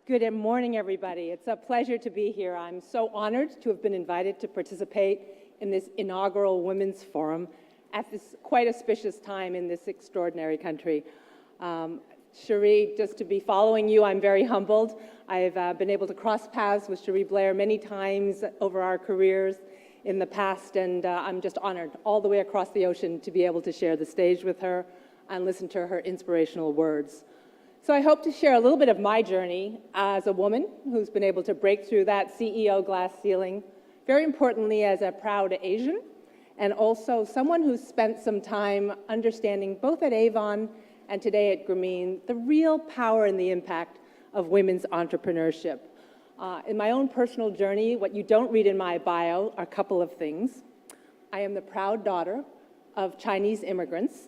Good morning, everybody. It's a pleasure to be here. I'm so honored to have been invited to participate in this inaugural Women's Forum at this quite auspicious time in this extraordinary country. Cherie, just to be following you, I'm very humbled. I've been able to cross paths with Cherie Blair many times over our careers in the past, and I'm just honored all the way across the ocean to be able to share the stage with her and listen to her inspirational words. So I hope to share a little bit of my journey as a woman who's been able to break through that CEO glass ceiling, very importantly as a proud Asian, and also someone who's spent some time understanding both at Avon and today at Grameen the real power and the impact of women's entrepreneurship. In my own personal journey, what you don't read in my bio are a couple of things. I am the proud daughter of Chinese immigrants.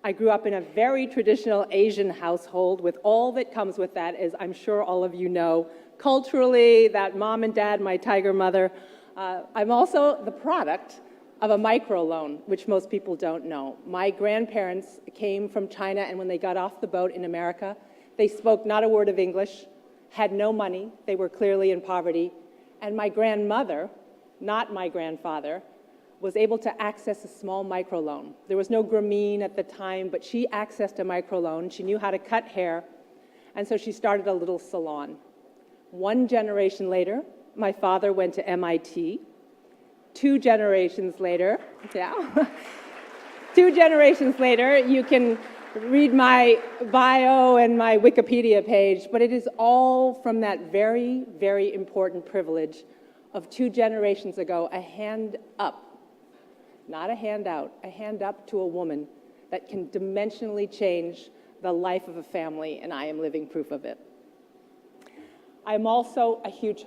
I grew up in a very traditional Asian household with all that comes with that, as I'm sure all of you know. Culturally, that mom and dad, my tiger mother. I'm also the product of a microloan, which most people don't know. My grandparents came from China, and when they got off the boat in America, they spoke not a word of English, had no money, they were clearly in poverty, and my grandmother, not my grandfather, was able to access a small microloan. There was no Grameen at the time, but she accessed a microloan. She knew how to cut hair, and so she started a little salon. One generation later, my father went to MIT. 2 generations later, two generations later, you can read my bio and my Wikipedia page, but it is all from that very, very important privilege of 2 generations ago, a hand up. Not a handout, a hand up to a woman that can dimensionally change the life of a family, and I am living proof of it. I'm also a huge,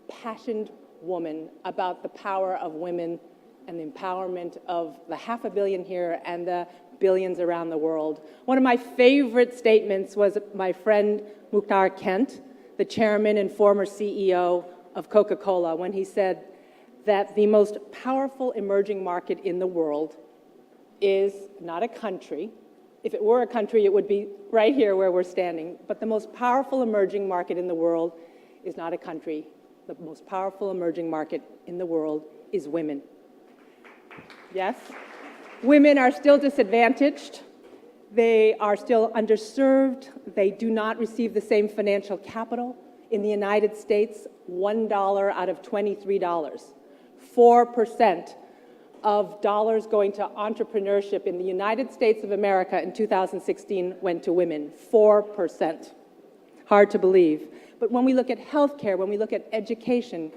passionate woman about the power of women and the empowerment of the 500 million here and the billions around the world. One of my favorite statements was my friend Mukhtar Kent, the chairman and former CEO of Coca-Cola, when he said that the most powerful emerging market in the world is not a country. If it were a country, it would be right here where we're standing. But the most powerful emerging market in the world is not a country. The most powerful emerging market in the world is women. Yes, women are still disadvantaged. They are still underserved. They do not receive the same financial capital. In the United States, $1 out of $23. 4% of dollars going to entrepreneurship in the United States of America in 2016 went to women. 4%. Hard to believe. But when we look at healthcare, when we look at education,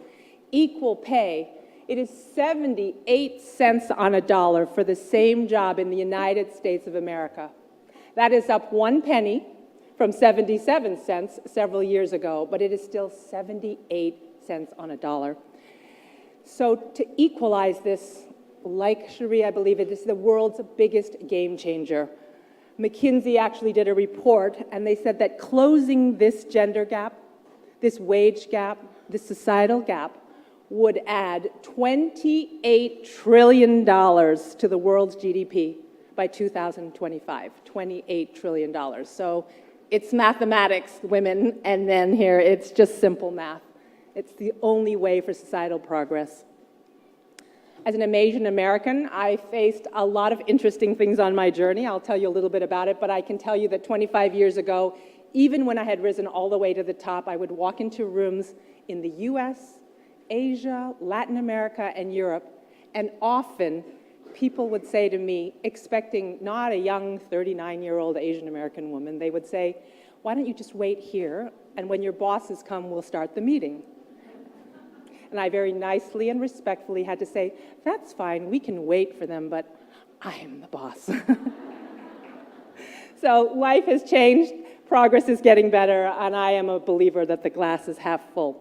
equal pay, it is 78 cents on a dollar for the same job in the United States of America. That is up 1 penny from 77 cents several years ago, but it is still 78 cents on a dollar. So to equalize this, like Cherie, I believe it is the world's biggest game changer. McKinsey actually did a report, and they said that closing this gender gap, this wage gap, this societal gap, would add $28 trillion to the world's GDP by 2025. $28 trillion. So it's mathematics, women, and then here it's just simple math. It's the only way for societal progress. As an Asian American, I faced a lot of interesting things on my journey. I'll tell you a little bit about it, but I can tell you that 25 years ago, even when I had risen all the way to the top, I would walk into rooms in the US, Asia, Latin America, and Europe, and often people would say to me, expecting not a young 39-year-old Asian American woman, they would say, "Why don't you just wait here, and when your bosses come, we'll start the meeting." And I very nicely and respectfully had to say, "That's fine, we can wait for them, but I am the boss." So life has changed, progress is getting better, and I am a believer that the glass is half full.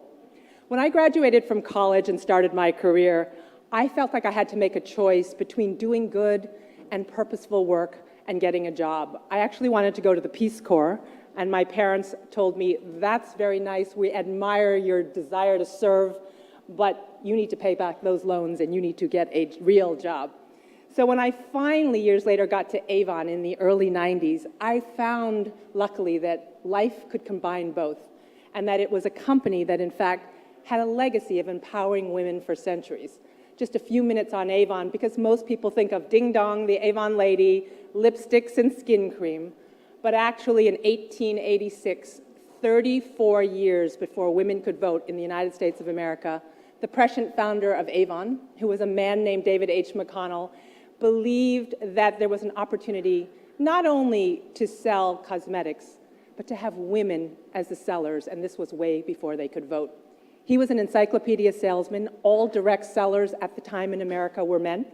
When I graduated from college and started my career, I felt like I had to make a choice between doing good and purposeful work and getting a job. I actually wanted to go to the Peace Corps, and my parents told me, "That's very nice, we admire your desire to serve, but you need to pay back those loans and you need to get a real job." So when I finally, years later, got to Avon in the early 90s, I found, luckily, that life could combine both. and that it was a company that, in fact, had a legacy of empowering women for centuries. Just a few minutes on Avon, because most people think of Ding Dong, the Avon lady, lipsticks and skin cream. But actually, in 1886, 34 years before women could vote in the United States of America, the prescient founder of Avon, who was a man named David H. McConnell, believed that there was an opportunity not only to sell cosmetics, but to have women as the sellers, and this was way before they could vote. He was an encyclopedia salesman. All direct sellers at the time in America were men.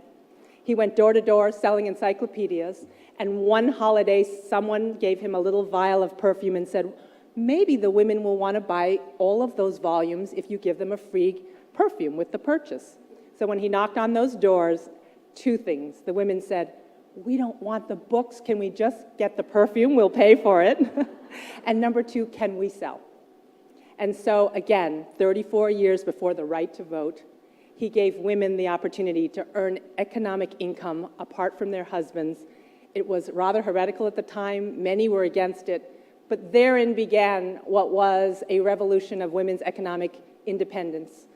He went door to door selling encyclopedias, and one holiday someone gave him a little vial of perfume and said, maybe the women will want to buy all of those volumes if you give them a free perfume with the purchase. So when he knocked on those doors, two things. The women said, we don't want the books, can we just get the perfume, we'll pay for it. And number two, can we sell? And so again, 34 years before the right to vote, he gave women the opportunity to earn economic income apart from their husbands. It was rather heretical at the time, many were against it, but therein began what was a revolution of women's economic independence.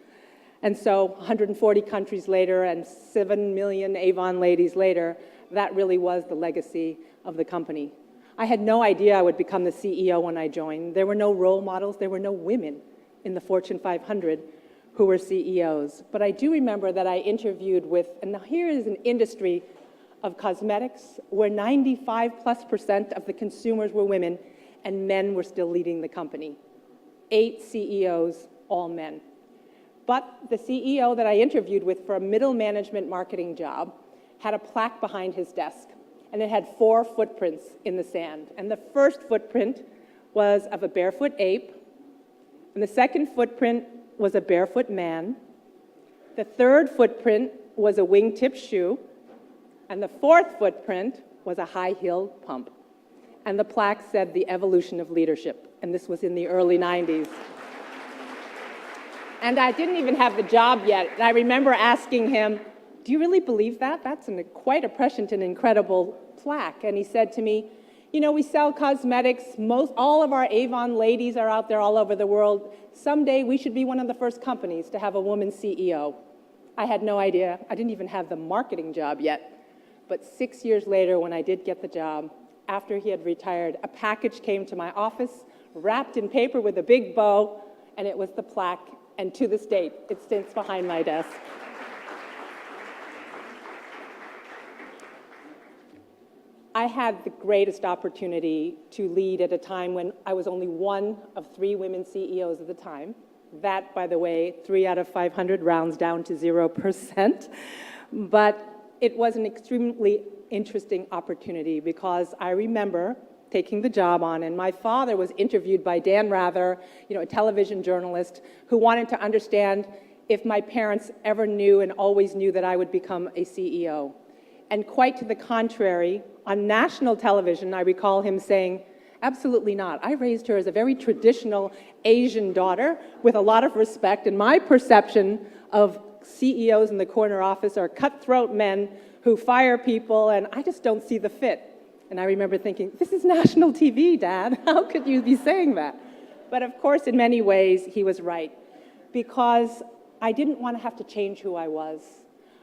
And so 140 countries later and 7 million Avon ladies later, that really was the legacy of the company. I had no idea I would become the CEO when I joined. There were no role models, there were no women in the Fortune 500 who were CEOs. But I do remember that I interviewed with, and now here is an industry of cosmetics where 95+% of the consumers were women and men were still leading the company. 8 CEOs, all men. But the CEO that I interviewed with for a middle management marketing job had a plaque behind his desk, and it had 4 footprints in the sand. And the first footprint was of a barefoot ape, and the second footprint was a barefoot man. The third footprint was a wingtip shoe, and the fourth footprint was a high-heeled pump. And the plaque said, the evolution of leadership, and this was in the early 90s. And I didn't even have the job yet, and I remember asking him, do you really believe that? That's quite a prescient and incredible plaque. And he said to me, you know, we sell cosmetics. All of our Avon ladies are out there all over the world. Someday we should be one of the first companies to have a woman CEO. I had no idea. I didn't even have the marketing job yet. But 6 years later, when I did get the job, after he had retired, a package came to my office, wrapped in paper with a big bow, and it was the plaque. And to this date, it sits behind my desk. I had the greatest opportunity to lead at a time when I was only one of 3 women CEOs at the time. That, by the way, 3 out of 500 rounds down to 0%. But it was an extremely interesting opportunity because I remember taking the job on, and my father was interviewed by Dan Rather, a television journalist, who wanted to understand if my parents ever knew and always knew that I would become a CEO. And quite to the contrary, on national television, I recall him saying, absolutely not. I raised her as a very traditional Asian daughter with a lot of respect, and my perception of CEOs in the corner office are cutthroat men who fire people, and I just don't see the fit. And I remember thinking, this is national TV, Dad. How could you be saying that? But of course, in many ways, he was right, because I didn't want to have to change who I was.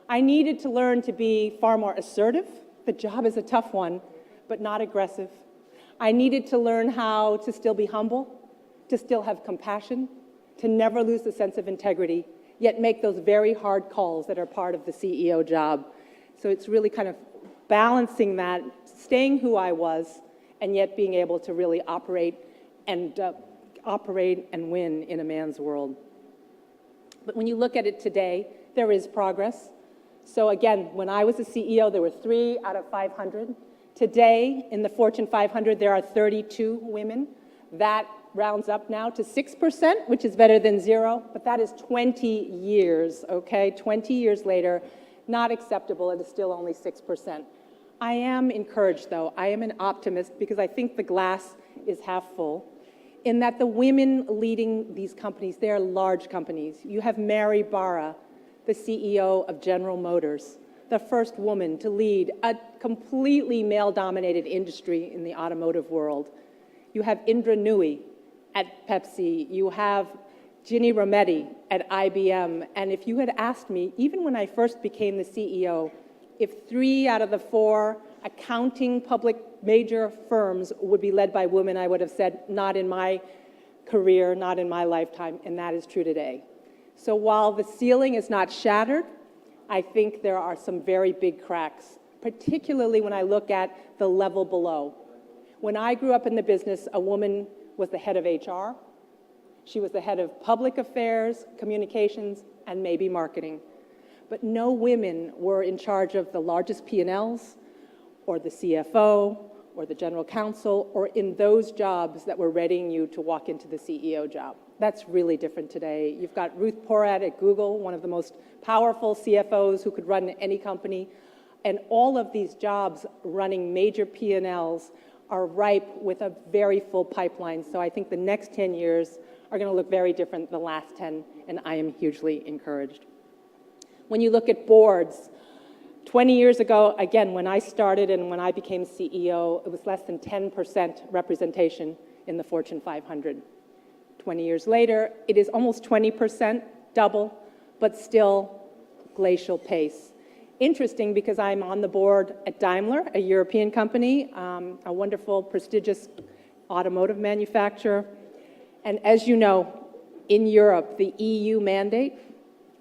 I needed to learn to be far more assertive. The job is a tough one, but not aggressive. I needed to learn how to still be humble, to still have compassion, to never lose the sense of integrity, yet make those very hard calls that are part of the CEO job. So it's really kind of balancing that, staying who I was, and yet being able to really operate and win in a man's world. But when you look at it today, there is progress. So again, when I was a CEO, there were 3 out of 500. Today, in the Fortune 500, there are 32 women. That rounds up now to 6%, which is better than 0, but that is 20 years, okay? 20 years later, not acceptable. It is still only 6%. I am encouraged, though. I am an optimist because I think the glass is half full, in that the women leading these companies, they are large companies. You have Mary Barra, the CEO of General Motors, the first woman to lead a completely male-dominated industry in the automotive world. You have Indra Nooyi at Pepsi. You have Ginny Rometty at IBM. And if you had asked me, even when I first became the CEO, if 3 out of the 4 accounting public major firms would be led by women, I would have said, not in my career, not in my lifetime, and that is true today. So while the ceiling is not shattered, I think there are some very big cracks, particularly when I look at the level below. When I grew up in the business, a woman was the head of HR. She was the head of public affairs, communications, and maybe marketing. But no women were in charge of the largest P&Ls, or the CFO, or the general counsel, or in those jobs that were readying you to walk into the CEO job. That's really different today. You've got Ruth Porat at Google, one of the most powerful CFOs who could run any company. And all of these jobs running major P&Ls are ripe with a very full pipeline. So I think the next 10 years are going to look very different than the last 10, and I am hugely encouraged. When you look at boards, 20 years ago, again, when I started and when I became CEO, it was less than 10% representation in the Fortune 500. 20 years later, it is almost 20%, double, but still glacial pace. Interesting because I'm on the board at Daimler, a European company, a wonderful, prestigious automotive manufacturer. And as you know, in Europe, the EU mandate,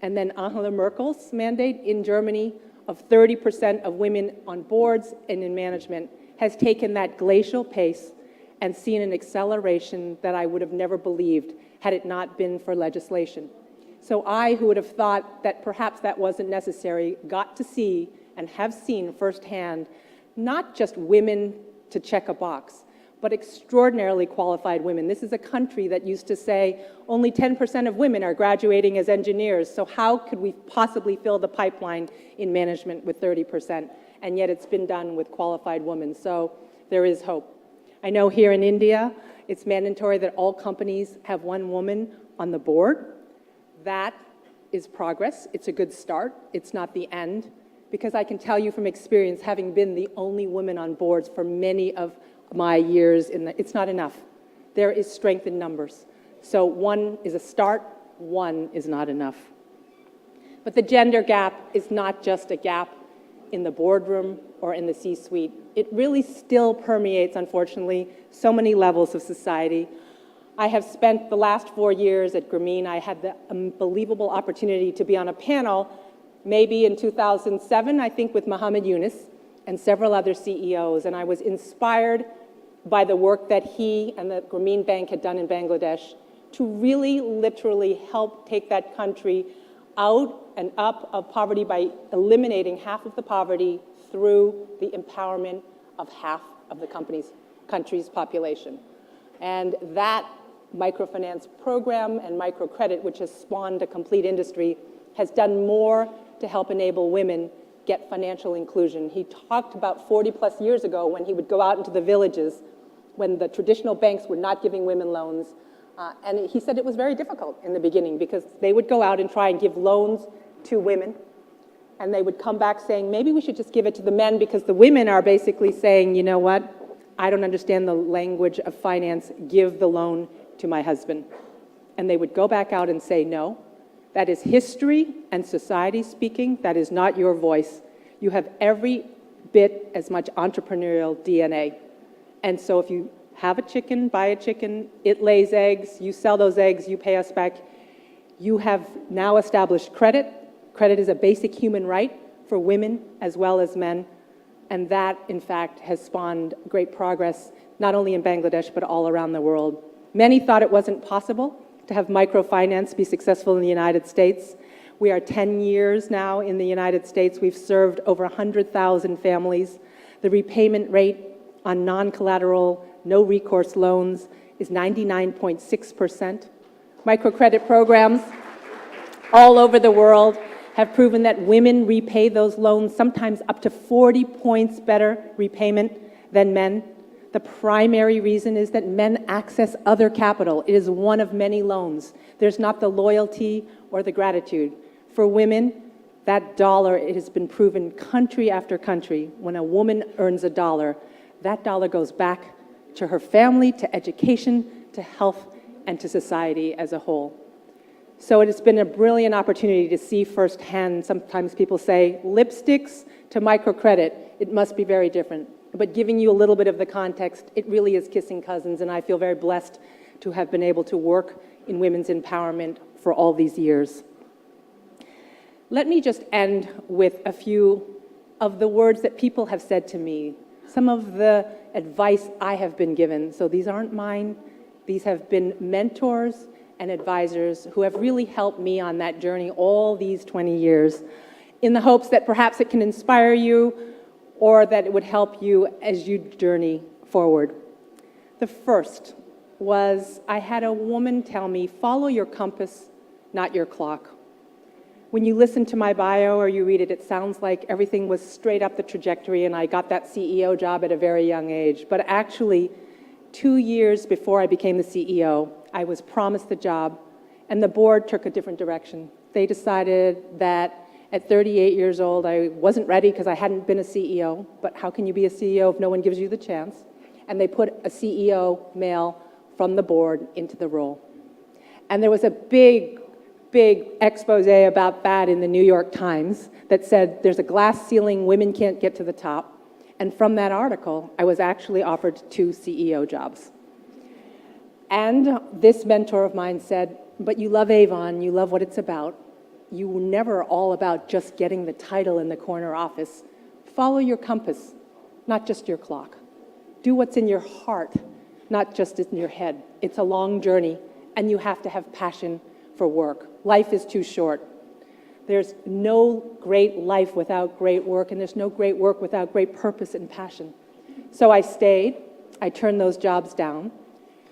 and then Angela Merkel's mandate in Germany of 30% of women on boards and in management has taken that glacial pace and seen an acceleration that I would have never believed had it not been for legislation. So I, who would have thought that perhaps that wasn't necessary, got to see and have seen firsthand not just women to check a box, but extraordinarily qualified women. This is a country that used to say only 10% of women are graduating as engineers, so how could we possibly fill the pipeline in management with 30%? And yet it's been done with qualified women, so there is hope. I know here in India, it's mandatory that all companies have one woman on the board. That is progress. It's a good start. It's not the end, because I can tell you from experience, having been the only woman on boards for many of my years, it's not enough. There is strength in numbers. So 1 is a start, 1 is not enough. But the gender gap is not just a gap in the boardroom or in the C-suite. It really still permeates, unfortunately, so many levels of society. I have spent the last 4 years at Grameen. I had the unbelievable opportunity to be on a panel, maybe in 2007, I think, with Muhammad Yunus and several other CEOs, and I was inspired by the work that he and the Grameen Bank had done in Bangladesh to really literally help take that country out and up of poverty by eliminating half of the poverty through the empowerment of half of the country's population. And that microfinance program and microcredit, which has spawned a complete industry, has done more to help enable women get financial inclusion. He talked about 40 plus years ago when he would go out into the villages when the traditional banks were not giving women loans. And he said it was very difficult in the beginning because they would go out and try and give loans to women, and they would come back saying, maybe we should just give it to the men, because the women are basically saying, you know what, I don't understand the language of finance, give the loan to my husband. And they would go back out and say, no, that is history and society speaking, that is not your voice. You have every bit as much entrepreneurial DNA. And so if you have a chicken, buy a chicken, it lays eggs, you sell those eggs, you pay us back. You have now established credit. Credit is a basic human right for women as well as men. And that, in fact, has spawned great progress, not only in Bangladesh, but all around the world. Many thought it wasn't possible to have microfinance be successful in the United States. We are 10 years now in the United States. We've served over 100,000 families. The repayment rate on non-collateral, no-recourse loans is 99.6%. Microcredit programs all over the world have proven that women repay those loans sometimes up to 40 points better repayment than men. The primary reason is that men access other capital. It is one of many loans. There's not the loyalty or the gratitude. For women, that dollar, it has been proven country after country, when a woman earns $1, that dollar goes back to her family, to education, to health and to society as a whole. So it has been a brilliant opportunity to see firsthand. Sometimes people say, lipsticks to microcredit, it must be very different. But giving you a little bit of the context, it really is kissing cousins, and I feel very blessed to have been able to work in women's empowerment for all these years. Let me just end with a few of the words that people have said to me, some of the advice I have been given. So these aren't mine. These have been mentors and advisors who have really helped me on that journey all these 20 years, in the hopes that perhaps it can inspire you or that it would help you as you journey forward. The first was, I had a woman tell me, follow your compass, not your clock. When you listen to my bio or you read it, it sounds like everything was straight up the trajectory and I got that CEO job at a very young age. But actually, 2 years before I became the CEO, I was promised the job, and the board took a different direction. They decided that at 38 years old, I wasn't ready because I hadn't been a CEO, but how can you be a CEO if no one gives you the chance? And they put a CEO male from the board into the role. And there was a big expose about that in the New York Times that said there's a glass ceiling, women can't get to the top. And from that article, I was actually offered 2 CEO jobs. And this mentor of mine said, but you love Avon, you love what it's about. You were never all about just getting the title in the corner office. Follow your compass, not just your clock. Do what's in your heart, not just in your head. It's a long journey, and you have to have passion for work. Life is too short. There's no great life without great work, and there's no great work without great purpose and passion. So I stayed. I turned those jobs down.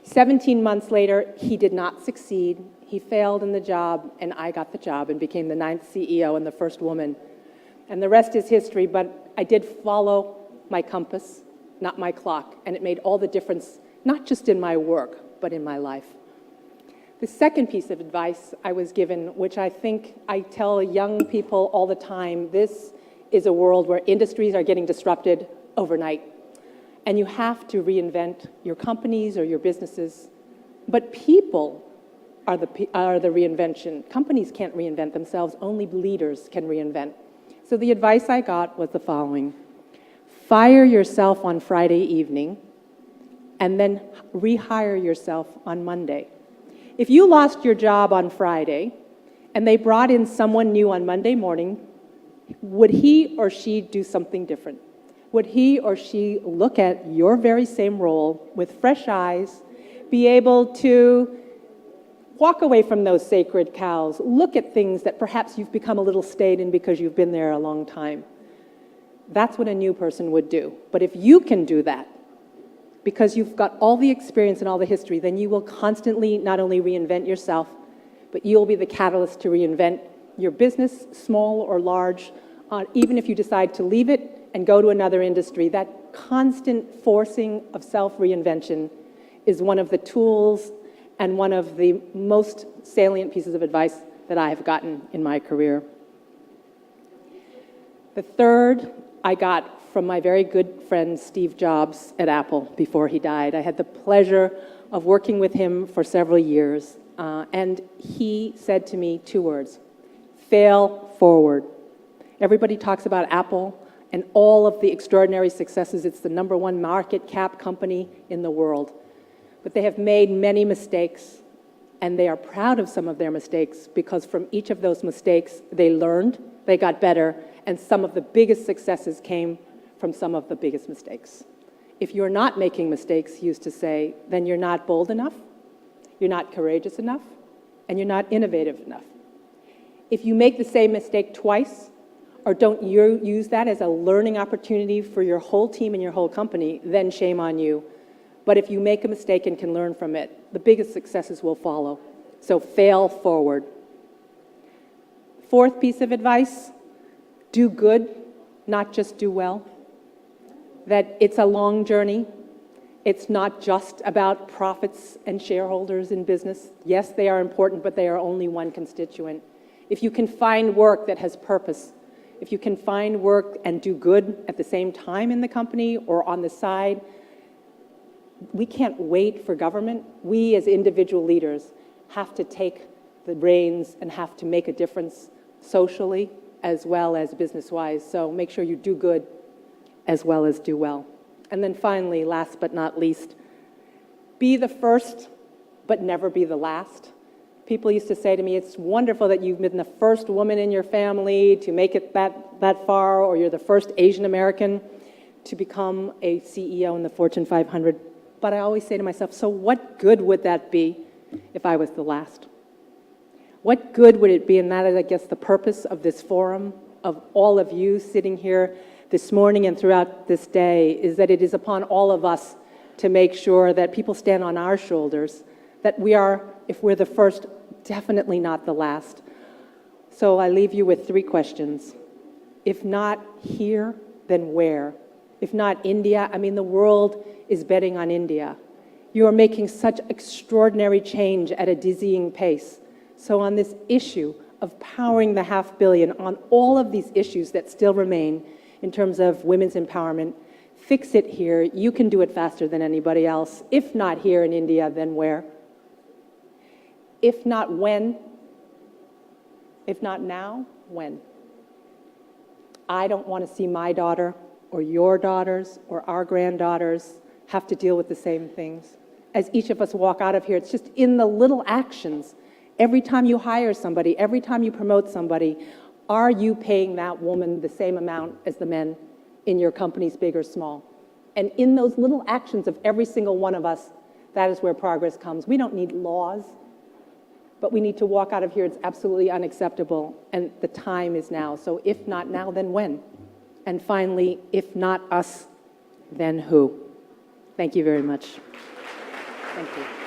17 months later, he did not succeed. He failed in the job, and I got the job and became the 9th CEO and the first woman. And the rest is history, but I did follow my compass, not my clock, and it made all the difference, not just in my work, but in my life. The second piece of advice I was given, which I think I tell young people all the time, this is a world where industries are getting disrupted overnight. And you have to reinvent your companies or your businesses. But people are the reinvention. Companies can't reinvent themselves. Only leaders can reinvent. So the advice I got was the following. Fire yourself on Friday evening and then rehire yourself on Monday. If you lost your job on Friday and they brought in someone new on Monday morning, would he or she do something different? Would he or she look at your very same role with fresh eyes, be able to walk away from those sacred cows, look at things that perhaps you've become a little stayed in because you've been there a long time? That's what a new person would do. But if you can do that, because you've got all the experience and all the history, then you will constantly not only reinvent yourself, but you'll be the catalyst to reinvent your business, small or large, even if you decide to leave it and go to another industry. That constant forcing of self-reinvention is one of the tools and one of the most salient pieces of advice that I have gotten in my career. The third I got from my very good friend Steve Jobs at Apple before he died. I had the pleasure of working with him for several years, and he said to me 2 words: fail forward. Everybody talks about Apple and all of the extraordinary successes. It's the #1 market cap company in the world. But they have made many mistakes, and they are proud of some of their mistakes, because from each of those mistakes, they learned, they got better, and some of the biggest successes came from some of the biggest mistakes. If you're not making mistakes, he used to say, then you're not bold enough, you're not courageous enough, and you're not innovative enough. If you make the same mistake twice, or don't use that as a learning opportunity for your whole team and your whole company, then shame on you. But if you make a mistake and can learn from it, the biggest successes will follow. So fail forward. Fourth piece of advice, do good, not just do well. That it's a long journey. It's not just about profits and shareholders in business. Yes, they are important, but they are only one constituent. If you can find work that has purpose, if you can find work and do good at the same time in the company or on the side, we can't wait for government. We as individual leaders have to take the reins and have to make a difference socially as well as business-wise. So make sure you do good as well as do well. And then finally, last but not least, be the first, but never be the last. People used to say to me, it's wonderful that you've been the first woman in your family to make it that far, or you're the first Asian American to become a CEO in the Fortune 500. But I always say to myself, so what good would that be if I was the last? What good would it be? And that is, I guess, the purpose of this forum, of all of you sitting here this morning and throughout this day, is that it is upon all of us to make sure that people stand on our shoulders, that we are, if we're the first, definitely not the last. So I leave you with 3 questions. If not here, then where? If not India, I mean, the world is betting on India. You are making such extraordinary change at a dizzying pace. So on this issue of powering the 500 million, on all of these issues that still remain in terms of women's empowerment, fix it here. You can do it faster than anybody else. If not here in India, then where? If not when? If not now, when? I don't want to see my daughter or your daughters or our granddaughters have to deal with the same things. As each of us walk out of here, it's just in the little actions. Every time you hire somebody, every time you promote somebody, are you paying that woman the same amount as the men in your companies, big or small? And in those little actions of every single one of us, that is where progress comes. We don't need laws, but we need to walk out of here. It's absolutely unacceptable, and the time is now. So if not now, then when? And finally, if not us, then who? Thank you very much. Thank you.